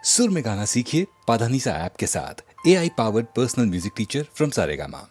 सुर में गाना सीखिए पाधानीसा ऐप के साथ। AI powered personal music teacher from Saregama.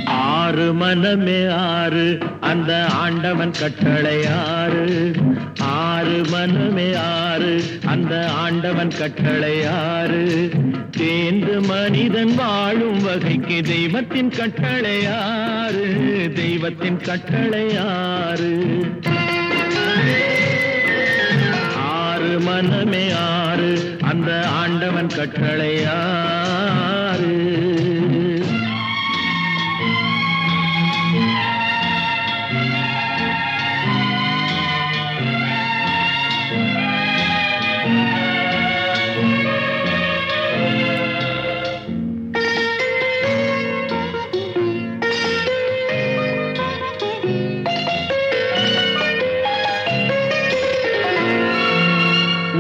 ஆறு மனமே ஆறு அந்த ஆண்டவன் கட்டளை ஆறு. ஆறு மனமே ஆறு அந்த ஆண்டவன் கட்டளை ஆறு. தேர்ந்து மனிதன் வாழும் வகைக்கு தெய்வத்தின் கட்டளை ஆறு. தெய்வத்தின் கட்டளை ஆறு. ஆறு மனமே ஆறு அந்த ஆண்டவன் கட்டளை ஆறு.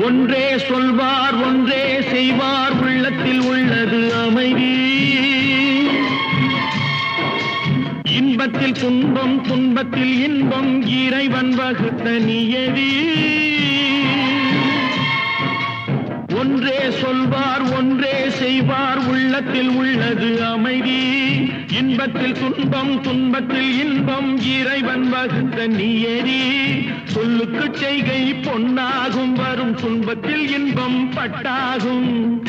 ஒன்றே சொல்வார் ஒன்றே செய்வார் உள்ளத்தில் உள்ளது அமைதி. இன்பத்தில் துன்பம் துன்பத்தில் இன்பம் இறைவன் வகுத்த நியதி. ஒன்றே சொல்வார் ஒன்றே செய்வார் உள்ளத்தில் உள்ளது அமைதி. இன்பத்தில் துன்பம் துன்பத்தில் இன்பம் இறைவன் வகுத்த நியதி. சொல்லுக்கு செய்கை பொன்னாகும் வரும் துன்பத்தில் இன்பம் பட்டாகும்.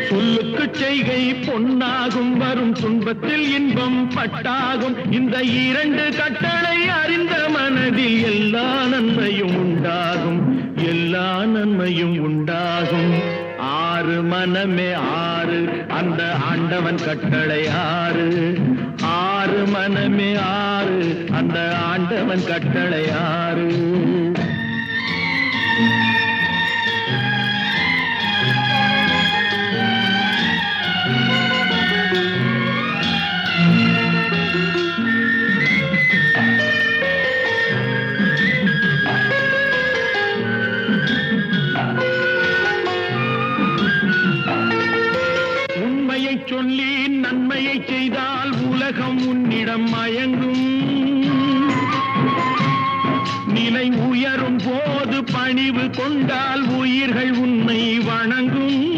சொல்லுக்கு செய்கை பொன்னாகும் வரும் துன்பத்தில் இன்பம் பட்டாகும். இந்த இரண்டு கட்டளை அறிந்த மனதில் எல்லா நன்மையும் உண்டாகும். எல்லா நன்மையும் உண்டாகும். ஆறு மனமே ஆறு அந்த ஆண்டவன் கட்டளை ஆறு. ஆறு மனமே ஆறு அந்த ஆண்டவன் கட்டளை ஆறு. சொல்லி நன்மையை செய்தால் உலகம் உன்னிடம் மயங்கும். நிலை உயரும் போது பணிவு கொண்டால் உயிர்கள் உன்னை வணங்கும்.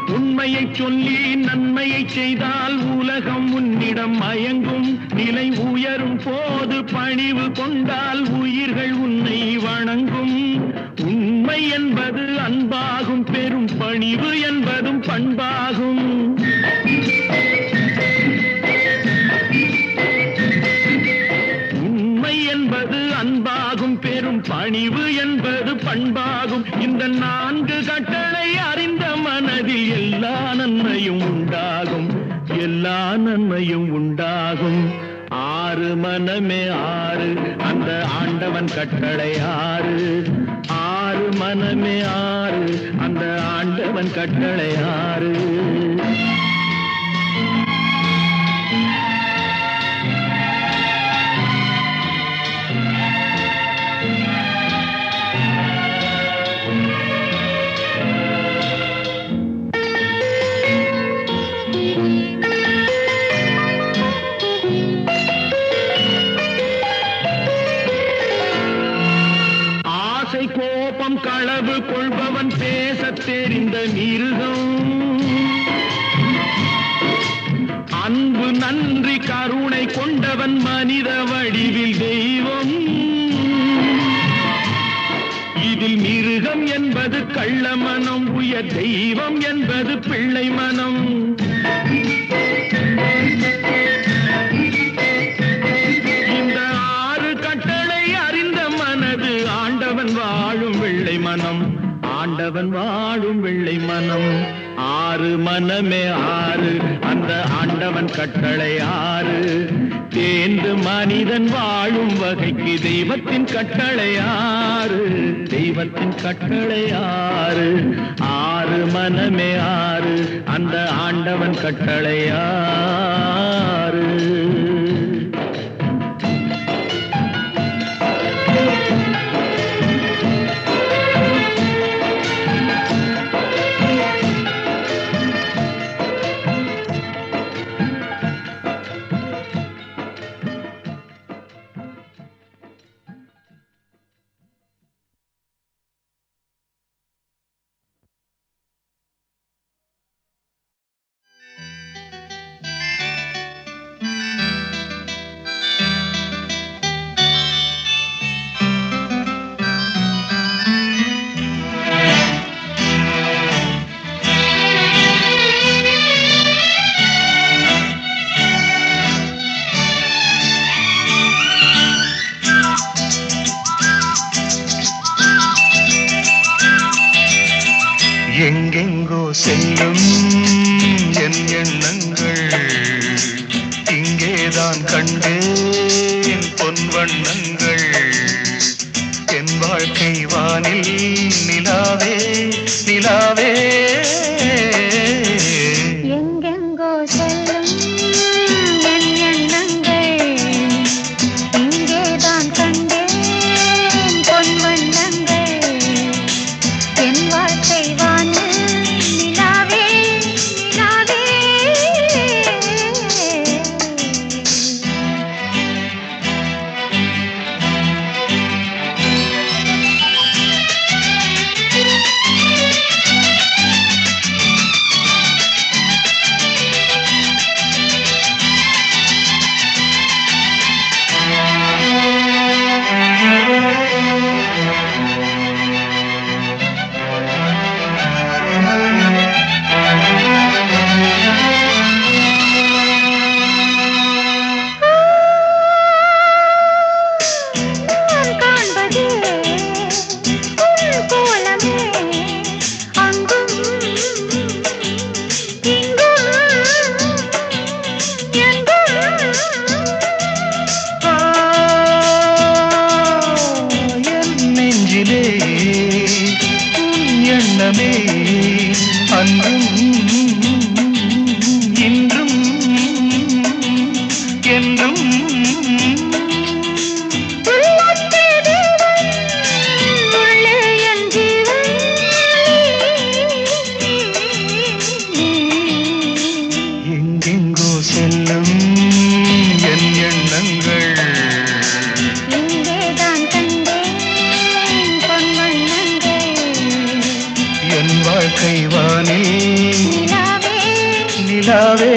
உண்மையை சொல்லி நன்மையை செய்தால் உலகம் உன்னிடம் மயங்கும். நிலை உயரும் போது பணிவு கொண்டால் உயிர்கள் உன்னை வணங்கும். உண்மை என்பது அன்பாகும் பெரும் பணிவு என்பதும் பண்பாகும். உண்மை என்பது அன்பாகும் பெரும் பணிவு என்பது பண்பாகும். இந்த நான்கு கட்டளை அறிந்த மனதில் எல்லா நன்மையும் உண்டாகும். எல்லா நன்மையும் உண்டாகும். ஆறு மனமே ஆறு அந்த ஆண்டவன் கட்டளை ஆறு. ஆறு மனமே ஆறு அந்த ஆண்டவன் கட்டளை ஆறு. கோபம் களவு கொள்பவன் பேசத் தெரிந்த மிருகம். அன்பு நன்றி கருணை கொண்டவன் மனித வடிவில் தெய்வம். இதில் மிருகம் என்பது கள்ள மனம். உயர் தெய்வம் என்பது பிள்ளை மனம். இந்த ஆறு கட்டளை அறிந்த மனது ஆண்டவன் வாழும் வெள்ளை மனம். ஆண்டவன் வாழும் வெள்ளை மனம். ஆறு மனமே ஆறு அந்த ஆண்டவன் கட்டளை ஆறு. தேர்ந்து மனிதன் வாழும் வகைக்கு தெய்வத்தின் கட்டளையாறு, தெய்வத்தின் கட்டளையாறு. ஆறு மனமே ஆறு, அந்த ஆண்டவன் கட்டளையாறு. எங்கெங்கோ செல்லும் என் எண்ணங்கள் இங்கேதான் கண்டேன் பொன் வண்ணங்கள். என் வாழ்க்கை வானில் நிலாவே நிலாவே. எங்கெங்கோ செல்லும் என் எண்ணங்கள் இங்கேதான் கண்டேன் பொன் வண்ணங்கள். என் வாழ்க்கை அன்றும் இன்றும் என்றும் எங்கெங்கோ செல்லும் என் எண்ணங்கள் வாழ்க்கை வானே நிலாவே நிலாவே.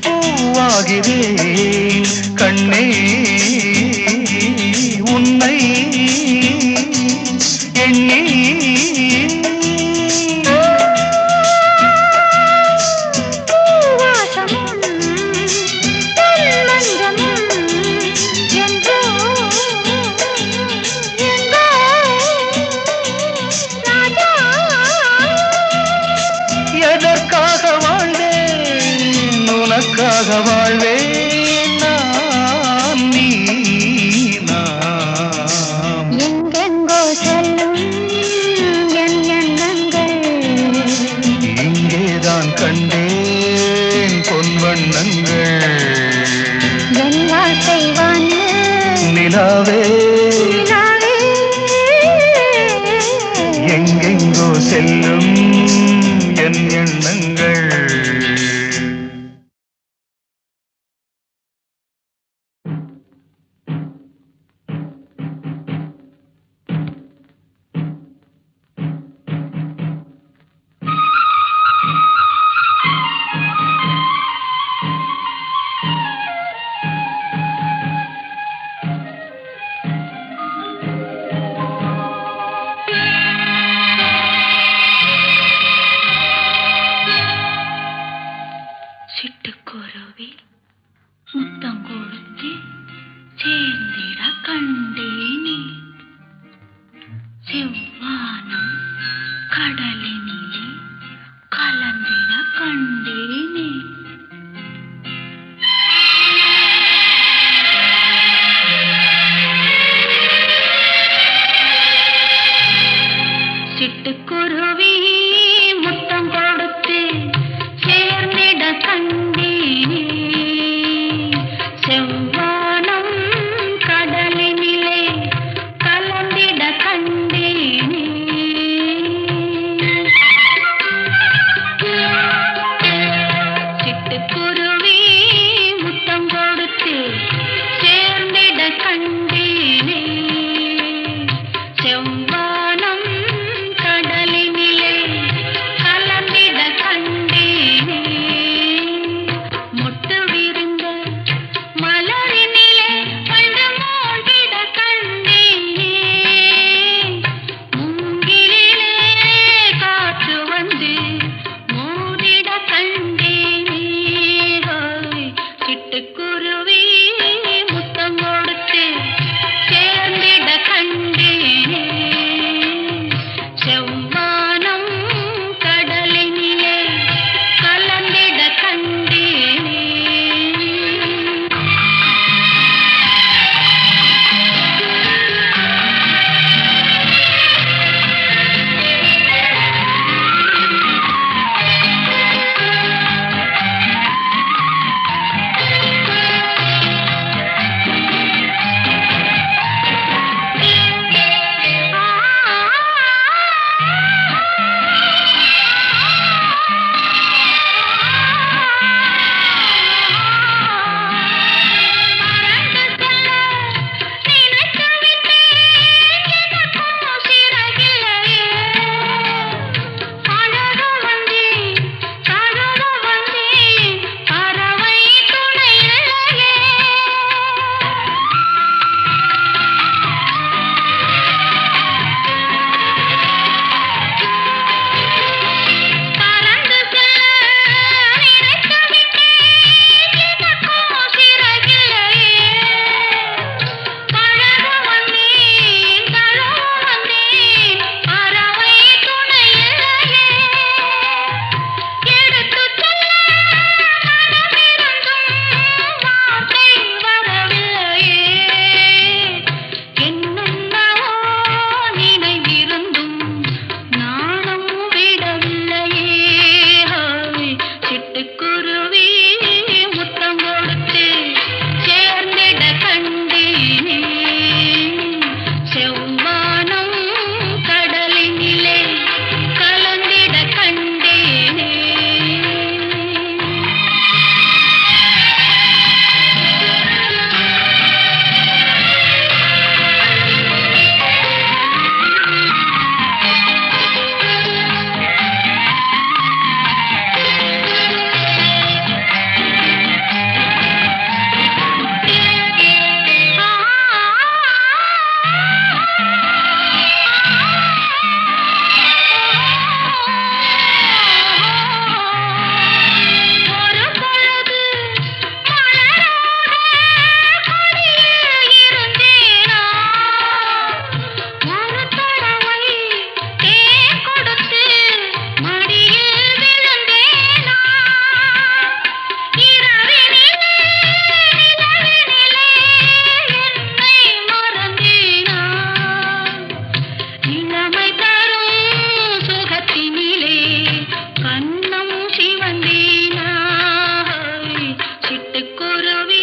பூவாகிறேன் கண்ணே உன்னை எண்ணி. எதற்காக வாழ்ந்தேன் உனக்காக வாழ்வேன் நான் நீ நாம். எங்கெங்கோ செல்லும் என் எண்ணங்கள் இங்கேதான் கண்டேன் பொன் வண்ணங்கள். என் வாழ்க்கை வானில் நிலாவே நிலாவே. முத்தம் கொடுத்து சேர்ந்திட கண்டேனே செவ்வானம் கடலினிலே கலந்திட கண்டேனே சிட்டுக்குருவி முத்தம் கொடுத்து சேர்ந்திட கண்டேனே செவ்வானம் கடலினிலே கலந்திட கண்டேனே சிட்டுக்குருவி முத்தம் கொடுத்து சேர்ந்திட கண்டேனே செவ்வானம் கடலினிலே கலந்திட கண்டேனே மொட்டு விரிந்த மலரினிலே கண்டு மூழ்கிட கண்டேனே மூங்கிலிலே காற்று வந்து மூடிட கண்டேனே சிட்டுக்குருவி முத்தம் கொடுத்து சேர்ந்திட கண்டேனே செவ்வானம் கடலினிலே கலந்திட கண்டேனே சிட்டுக்குருவி முத்தம் கொடுத்து சேர்ந்திட கண்டேனே செவ்வானம் கடலினிலே கலந்திட கண்டேனே ஒரு பொழுது மலரோட கொடியில் இருந்தேனா ஒரு தடவை தேன் கொடுத்து மடியில் விழுந்தேனா இரவினிலே நிலவினிலே என்னை மறந்தேனா இளமை தரும் சுகத்தினிலே கண்ணம் சிவந்தேனா சிட்டுக்குருவி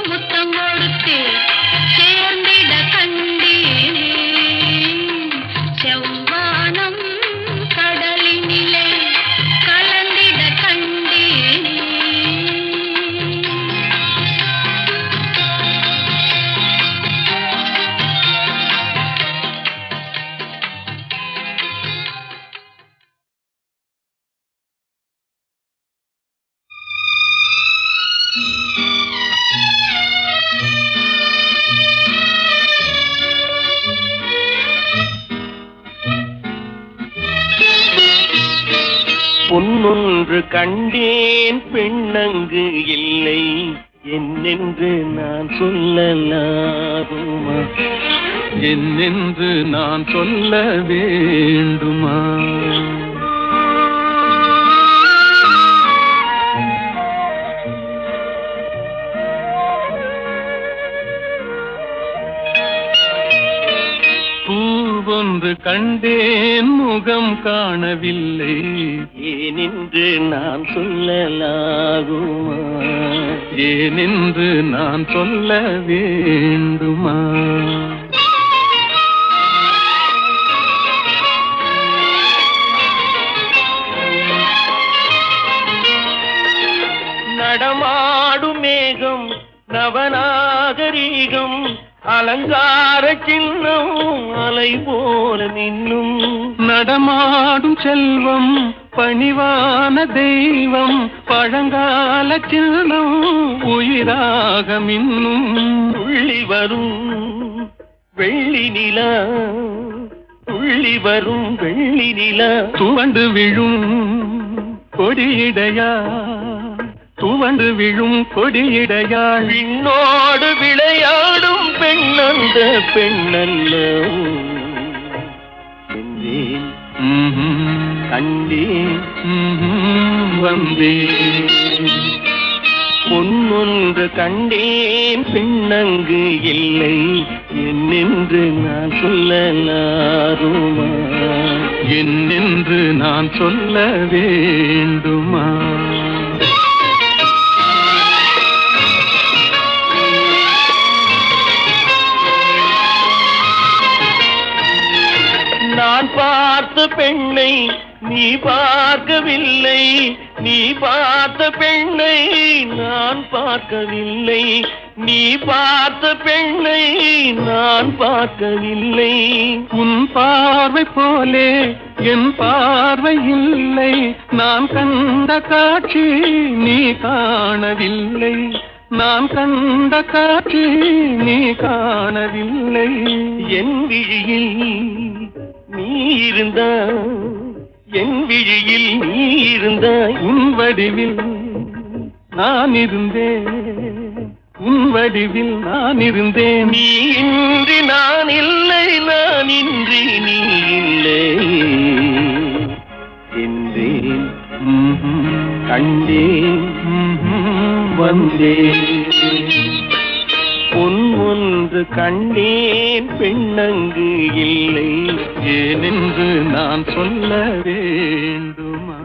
முத்தம் கொடுத்து சேர்ந்திட கண்டேனே செவ்வானம் கடலினிலே கலந்திட கண்டேனே பொன்னொன்று கண்டேன் பெண்ணங்கு இல்லை என்னென்று நான் சொல்லலாகுமா, என்னென்று நான் சொல்ல வேண்டுமா? பூவொன்று கண்டேன் முகம் காணவில்லை, ஏனென்று நான் சொல்லலாகுமா, ஏனென்று நான் சொல்ல வேண்டுமா? நடமாடும் மேகம் நவநாகரீகம், அலங்கார சின்னம் அலை போல நின்னும், நடமாடும் செல்வம் பணிவான தெய்வம், பழங்கால சின்னம் உயிராக மின்னும். துள்ளி வரும் வெள்ளி நிலா, துள்ளி வரும் வெள்ளி நிலா, துவண்டு விழும் கொடியிடையா, துவண்டு விழும் கொடியிடையா, விண்ணோடு விளையாடும் பெண்ணந்த பெண்ணல்ல என்றேன், கண்டேன், வந்தேன். பொன்னொன்று கண்டேன் பெண்ணங்கு இல்லை, என்னென்று நான் சொல்லலாகுமா, என்னென்று நான் சொல்ல வேண்டுமா? நான் பார்த்த பெண்ணை நீ பார்க்கவில்லை, நீ பார்த்த பெண்ணை நான் பார்க்கவில்லை, நீ பார்த்த பெண்ணை நான் பார்க்கவில்லை. உன் பார்வை போலே என் பார்வை இல்லை, நான் கண்ட காட்சி நீ காணவில்லை, நான் கண்ட காட்சி நீ காணவில்லை. என் விழியில் நீ இருந்தாய், என் விழியில் நீ இருந்தாய், உன் வடிவில் நான் இருந்தேன், உன் வடிவில் நான் இருந்தேன். நீ இன்றி நான் இல்லை, நான் இன்றி நீ இல்லை என்றேன், கண்டேன், வந்தேன். பொன் ஒன்று கண்டேன் பெண்ணங்கு இல்லை, ஏனென்று நான் சொல்ல வேண்டுமா?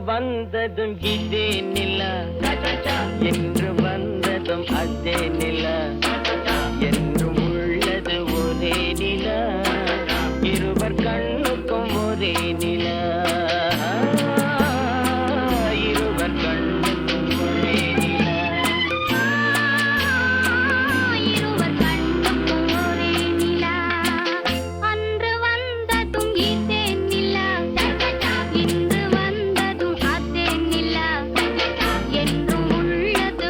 வந்ததும் இதே நிலா, என்று வந்ததும் அதே நிலா, என்றும் உள்ளது ஒரே நிலா, இருவர் கண்ணுக்கும் ஒரே நிலா, இருவர் கண்ணுக்கும் ஒரே நிலா, இருவர் கண்ணுக்கும் ஒரே நிலா. அன்று வந்ததும் இதே நிலா, இன்று வந்ததும் அதே நிலா, என்றும் உள்ளது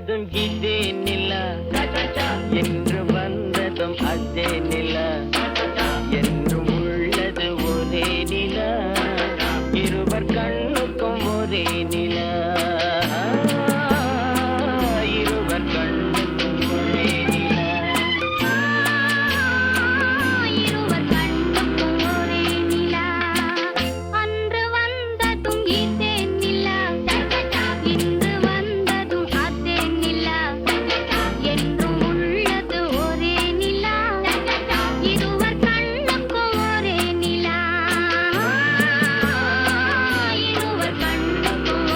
வந்ததும் இதே நிலா என்று வந்ததும் அதே நிலா என்றும் உள்ளது ஒரே நிலா இருவர் கண்ணுக்கும் ஒரே நிலா இருவர் கண்ணுக்கும் ஒரே நிலா இருவர் கண்ணுக்கும் ஒரே நிலா அன்று வந்ததும் இதே நிலா இன்று வந்ததும் அதே நிலா என்றும் உள்ளது ஒரே நிலா இருவர் கண்ணுக்கும் ஒரே நிலா இருவர் கண்ணுக்கும்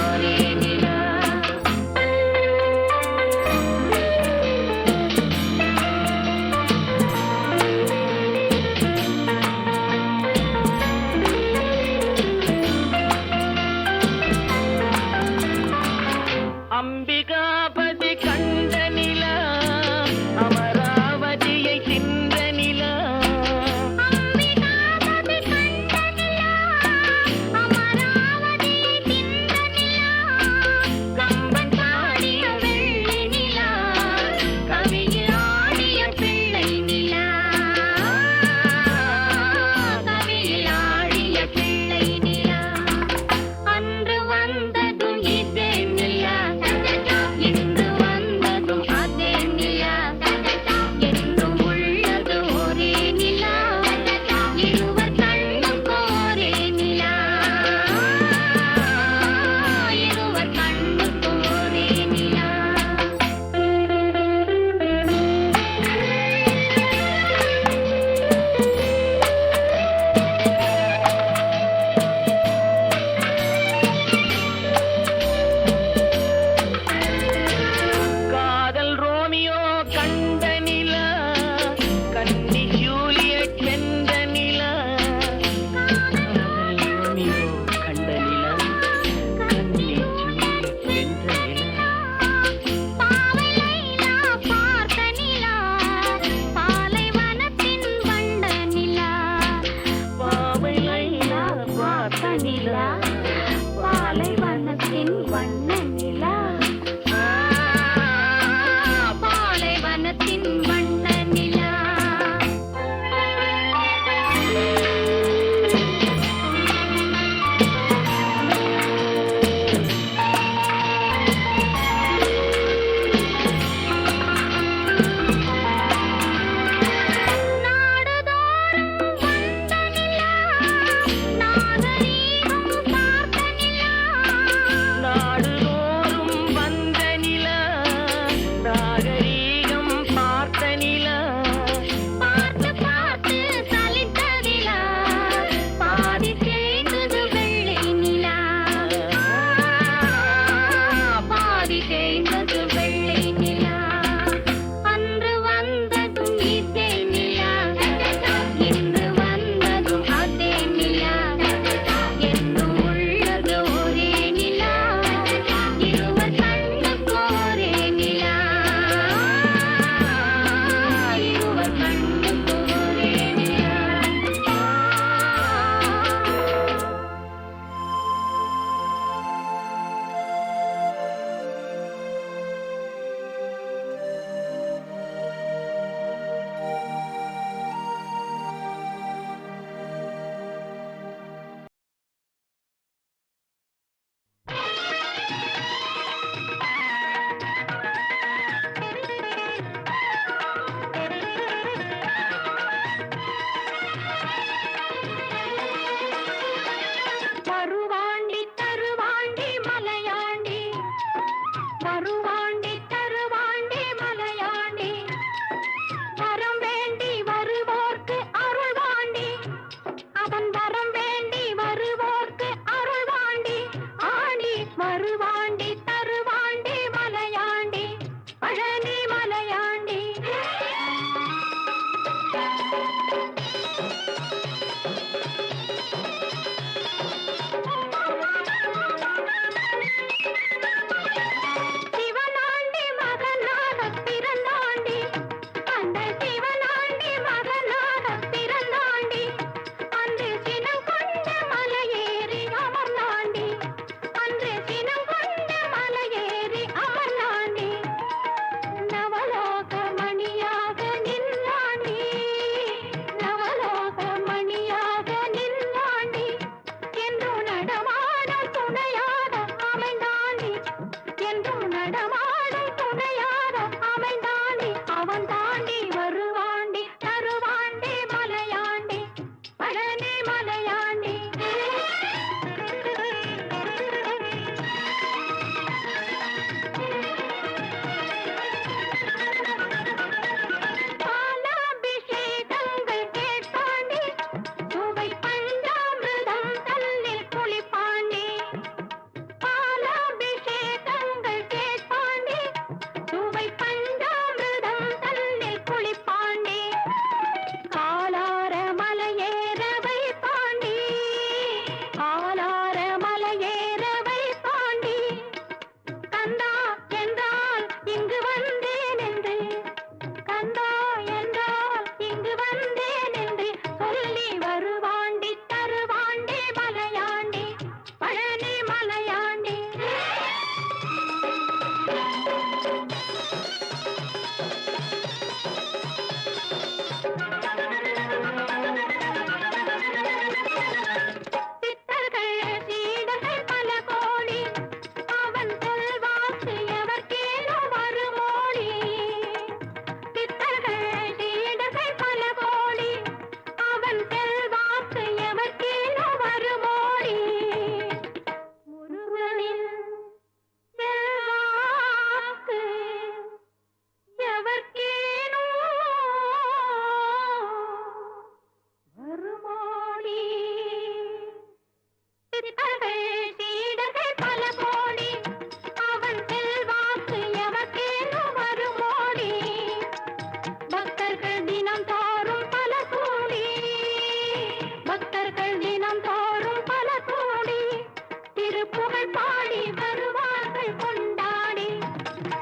பாடி வருவார்கள் கொண்டாடி,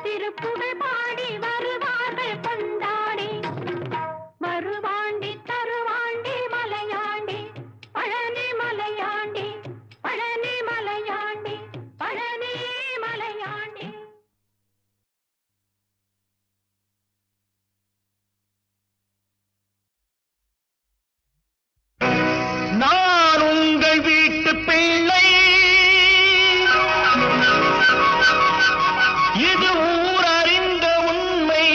திருப்புகழ் பாடி வருவார்கள் கொண்டாடி. வருவாண்டி தருவாண்டி மலையாண்டி, பழனி மலையாண்டி, பழனி மலையாண்டி, பழனி மலையாண்டி. நான் உங்கள் வீட்டு பிள்ளை, இது ஊர் அறிந்த உண்மை.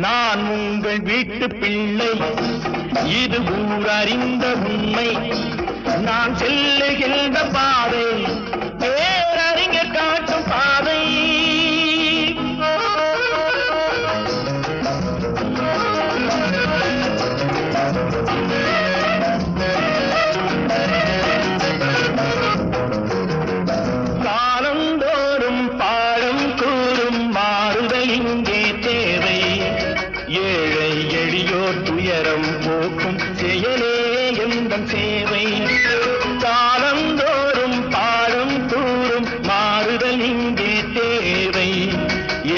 நான் உங்கள் வீட்டு பிள்ளை, இது ஊர் அறிந்த உண்மை. நான் செல்லுகின்ற பாதை பேரறிஞர் காட்டும் பாதை. காலந்தோறும் பாடம் கூறும் மாறுதல் இங்கே தேவை. ஏழை எளியோர் துயரம் போக்கும் செயலே எந்தன் சேவை. காலந்தோறும் பாடம் கூறும் மாறுதல் இங்கே தேவை.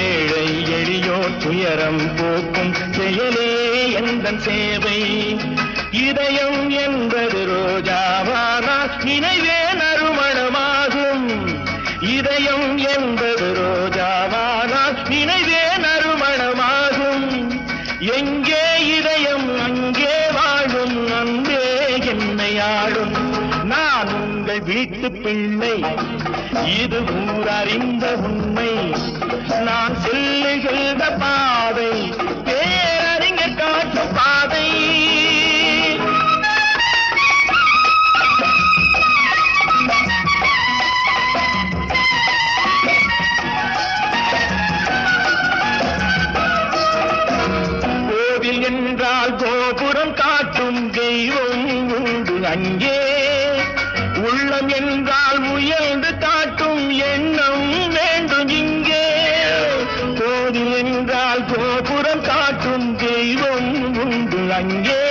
ஏழை எளியோர் துயரம் போக்கும் செயலே எந்தன் சேவை. இதயம் என்பது ரோஜாவானால் நினைவே நறுமணமாகும். இதயம் என்பது ரோஜாவானால் நினைவே நறுமணமாகும். எங்கே இதயம் அங்கே வாழும் அன்பே என்னை ஆளும். நான் உங்கள் வீட்டு பிள்ளை, இது ஊர் அறிந்த உண்மை. நான் செல்லுகின்ற பாதை பேரறிஞர் காட்டும் பாதை. கோவில் என்றால் கோபுரம் காட்டும் தெய்வம் உண்டு அங்கே. உள்ளம் என்றால் முயன்று காட்டும் எண்ணம் வேண்டும் இங்கே. கோவில் என்றால் கோபுரம் காட்டும் தெய்வம் உண்டு அங்கே.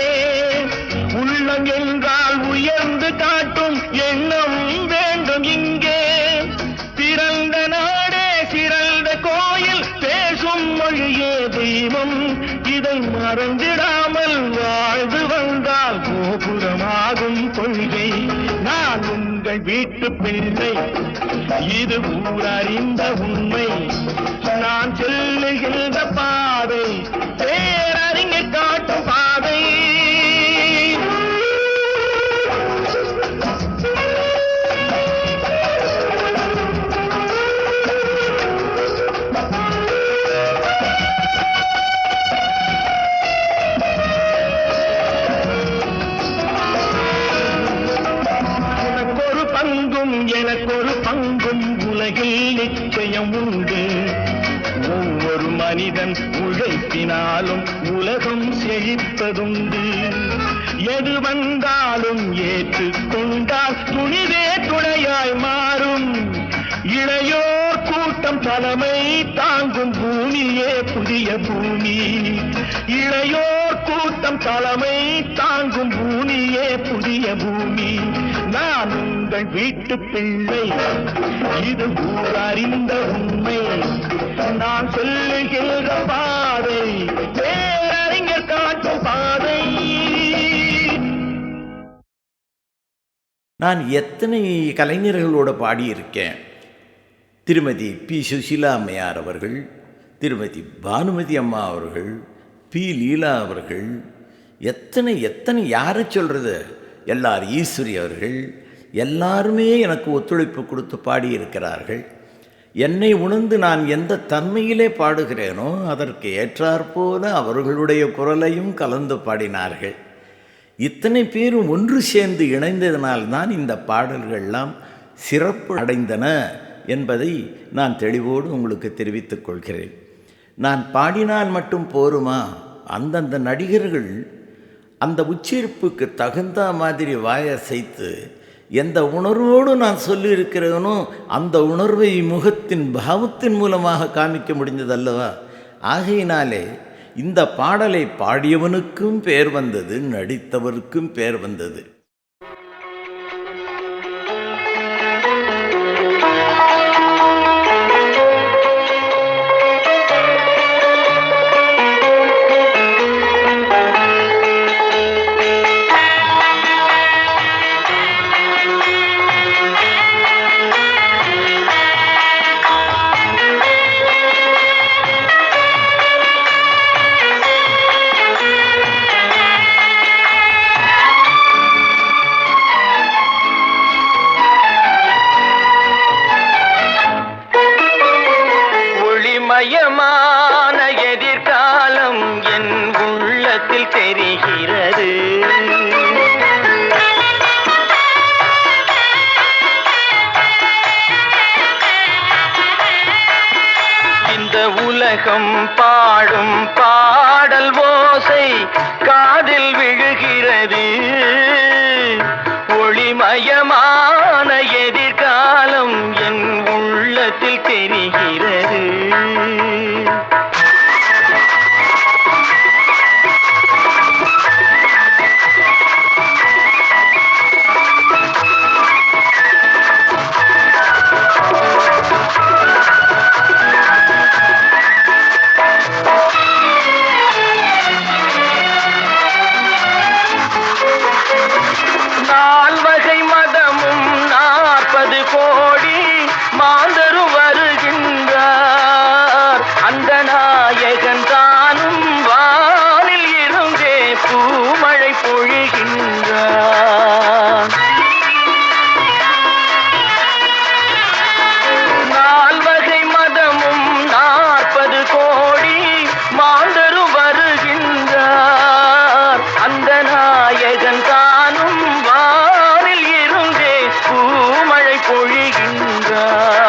உள்ளம் என்றால் உயர்ந்து காட்டும் எண்ணம் வேண்டும் இங்கே. பிறந்த நாடே சிறந்த கோயில், பேசும் மொழியே தெய்வம். இதை மறந்திடாமல் வாழ்ந்து வந்தால் கோபுரமாகும் கொள்கை. நான் உங்கள் வீட்டு பிள்ளை, இது ஊர் அறிந்த உண்மை. நான் செல்லுகின்ற பாதை பேரறிஞர் காட்டும் பாதை. எனக்கொரு பங்கும் உலகில் நிச்சயம் உண்டு. ஒவ்வொரு மனிதன் உழைப்பினாலும் உலகம் செழிப்பதுண்டு. எது வந்தாலும் ஏற்றுக்கொண்டால் துணிவே துணையாய் மாறும். இளையோர் கூட்டம் தலைமை தாங்கும் பூமியே புதிய பூமி. இளையோர் கூட்டம் தலைமை தாங்கும் பூமியே புதிய பூமி. நான் உங்கள் வீட்டு பிள்ளை, இது ஊர் அறிந்த உண்மை. நான் சொல்லுகின்ற பாதை பேரறிஞர் காட்டும் பாதை. நான் எத்தனை கலைஞர்களோடு பாடியிருக்கேன். திருமதி பி. சுசீலா அம்மையார் அவர்கள், திருமதி பானுமதி அம்மா அவர்கள், பி. லீலா அவர்கள், எத்தனை யாரை சொல்கிறது, எல்லார் ஈஸ்வரி அவர்கள், எல்லாருமே எனக்கு ஒத்துழைப்பு கொடுத்து பாடியிருக்கிறார்கள். என்னை உணர்ந்து நான் எந்த தன்மையிலே பாடுகிறேனோ அதற்கு ஏற்றாற்போல அவர்களுடைய குரலையும் கலந்து பாடினார்கள். இத்தனை பேரும் ஒன்று சேர்ந்து இணைந்ததனால்தான் இந்த பாடல்கள்லாம் சிறப்பு அடைந்தன என்பதை நான் தெளிவோடு உங்களுக்கு தெரிவித்துக் கொள்கிறேன். நான் பாடினால் மட்டும் போருமா? அந்தந்த நடிகர்கள் அந்த உச்சரிப்புக்கு தகுந்த மாதிரி வாயசைத்து எந்த உணர்வோடு நான் சொல்லியிருக்கிறேனோ அந்த உணர்வை முகத்தின் பாவத்தின் மூலமாக காமிக்க முடிந்ததல்லவா? ஆகையினாலே இந்த பாடலை பாடியவனுக்கும் பேர் வந்தது, நடித்தவருக்கும் பேர் வந்தது. உலகம் பாடும் பாடல் ஓசை காதில் விழுகிறது. ஒளிமயமான எதிர்காலம் என் உள்ளத்தில் தெரிகிறது. நால்வகை மதமும் 40 கோடி மாந்தரும் வருகின்றார். அந்த நாயகன் தானும் வானில் இருந்தே பூமழை பொழிகின்றார். நால்வகை மதமும் 40 கோடி மாந்தரும் வருகின்றார். அந்த நாயகன் தானும் வானில் இருந்தே பூமழை பொழிகின்றார்.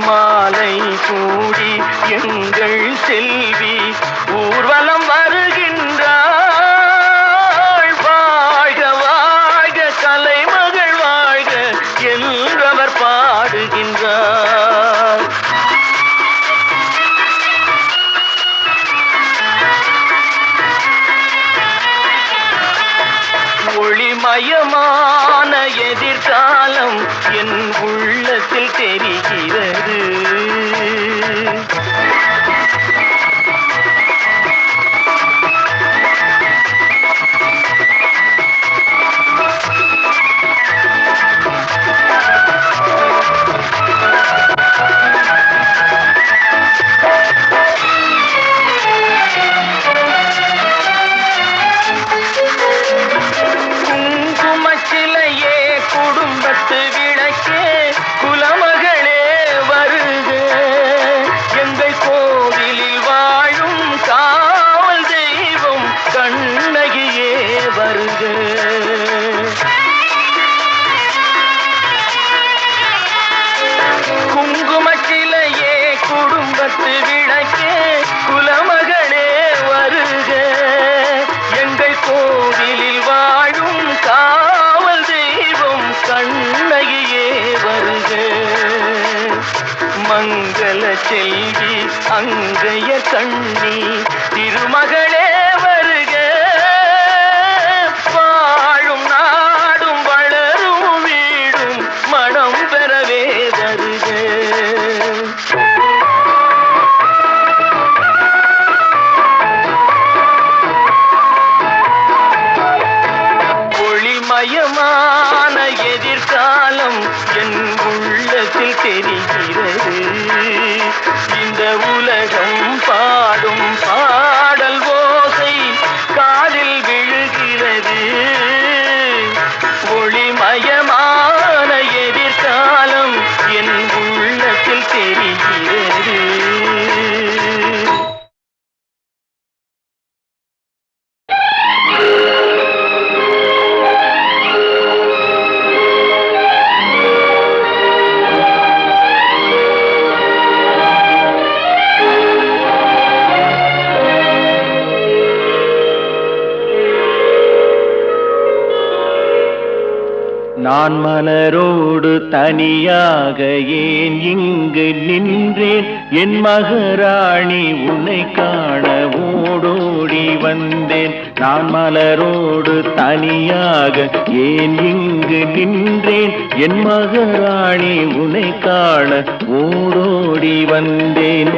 மாலை கூடி எங்கள் செல்வி ஊர்வலம் வருகின்றாள். வாழ்க வாழ்க கலைமகள் வாழ்க என்றவர் பாடுகின்றார். ஒளிமயமான எதிர்காலம் என் உள்ளத்தில் தெரிகிறது. குங்குமச்சிலையே குடும்பத்து விளக்கே குலமகளே வருக. எங்கள் கோவிலில் வாழும் காவல் தெய்வம் கண்ணகியே வருக. குங்குமச்சிலையே குடும்பத்து விளக்கே குலமகளே வருக. எங்கள் கோவிலில் வாழும் காவல் தெய்வம் கண்ணகியே வருக. மங்கள செல்வி அங்கைய கண்ணி திருமகளே வருக. வாழும் நாடும் வளரும் வீடும் மனம் பெறவே வருக. ஒளிமயமான எதிர்காலம் என் உள்ளத்தில் தெரிகிறது. இந்த உலகம் பாடும் பாடல் ஓசை காதில் விழுகிறது. ஒளிமயமான எதிர்காலம் என் உள்ளத்தில் தெரிகிறது. நான் மலரோடு தனியாக ஏன் இங்கு நின்றேன்? என் மகராணி உன்னை காண ஓடோடி வந்தேன். நான் மலரோடு தனியாக ஏன் இங்கு நின்றேன்? என் மகராணி உன்னை காண ஓடோடி வந்தேன்.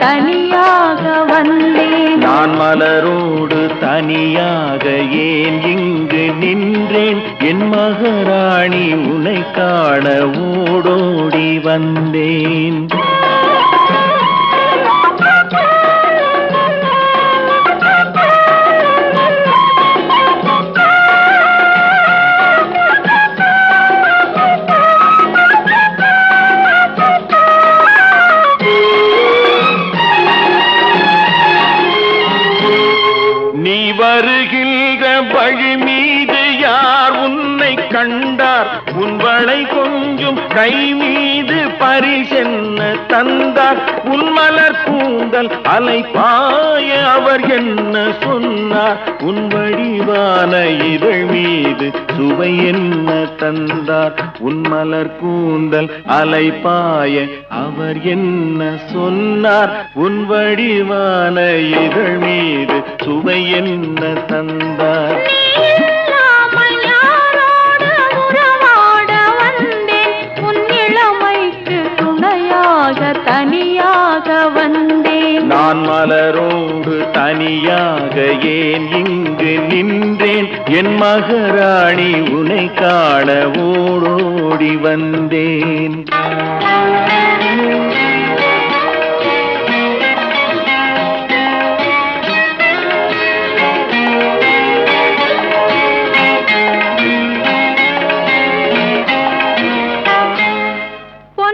தனியாக வந்தேன். நான் மலரோடு தனியாக ஏன் இங்கு நின்றேன்? என் மகராணி உன்னை காண ஓடோடி வந்தேன். வருகின்ற வழி மீது யார் உன் தந்தார் உன்வளை கொஞ்சம் கை மீது பரிசென்ன தந்தார் உன் மலர் கூந்தல் அலைபாய அவர் என்ன சொன்னார் உன் வடிவான இதழ் மீது சுவை என்ன தந்தார் உன் மலர் கூந்தல் அலைபாய அவர் என்ன சொன்னார் உன் வடிவான இதழ் மீது சுவை என்ன தந்தார் இல்லாமல் யாரோடு உறவாட வந்தேன் உன் இளமைக்கு துணையாக தனியாக வந்தேன் நான் மலரோடு தனியாக ஏன் இங்கு நின்றேன் என் மகராணி உன்னை காண ஓடோடி வந்தேன்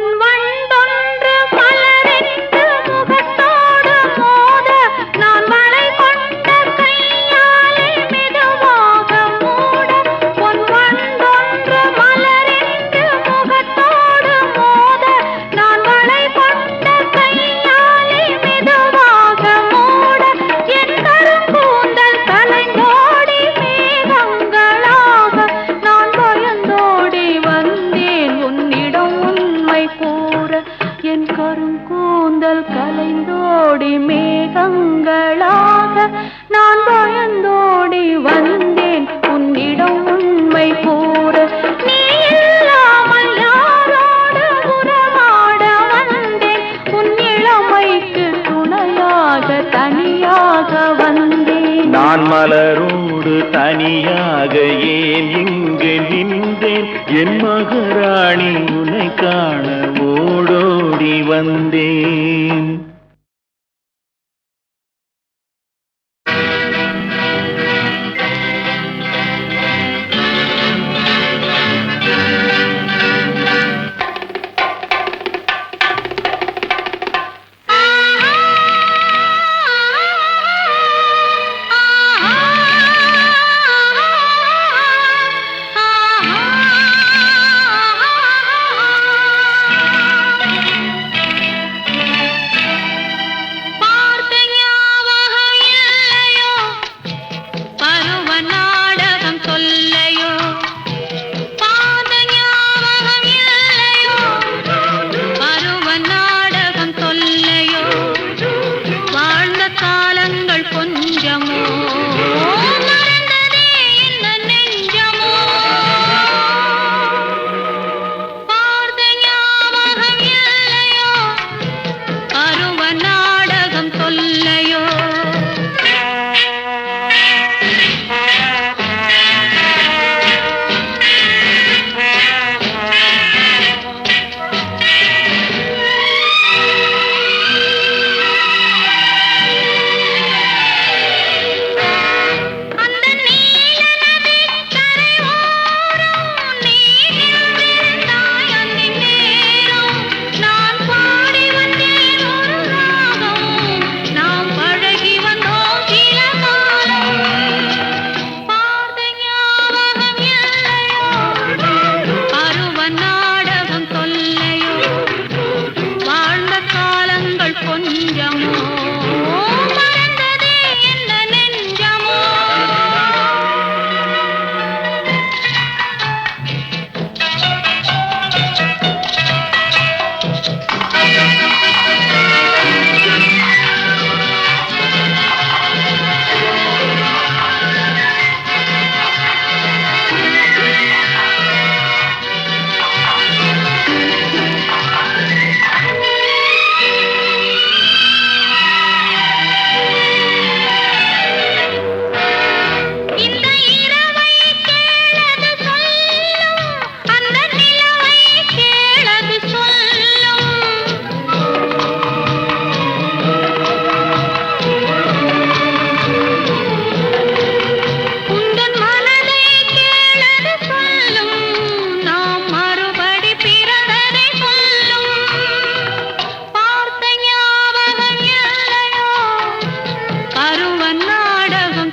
பொன்வண்டொன்று மலரிட்டு முகத்தோடு மோத நான் வளை கொண்ட கையாலே மெதுவாக மூட பொன்வண்டொன்று மலரிட்டு முகத்தோடு மோத நான் வளை கொண்ட கையாலே மெதுவாக மூட என் கருங்கூந்தல் கலைந்தோடி மேகங்களாக நான் பயந்தோடி வந்தேன் உன்னிடம் உண்மை கூற என் கருங்கூந்தல் கலைந்தோடி மேகங்களாக நான் பயந்தோடி வந்தேன் உன்னிடம் உண்மை கூற நீ இல்லாமல் யாரோடு உறவாட வந்தேன் உன் இளமைக்கு துணையாக தனியாக வந்தேன் நான் மலரோடு தனியாக ஏன் இங்கு நின்றேன் என் மகராணி உன்னை காண ஓடோடி வந்தேன்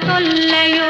சொல்லையோ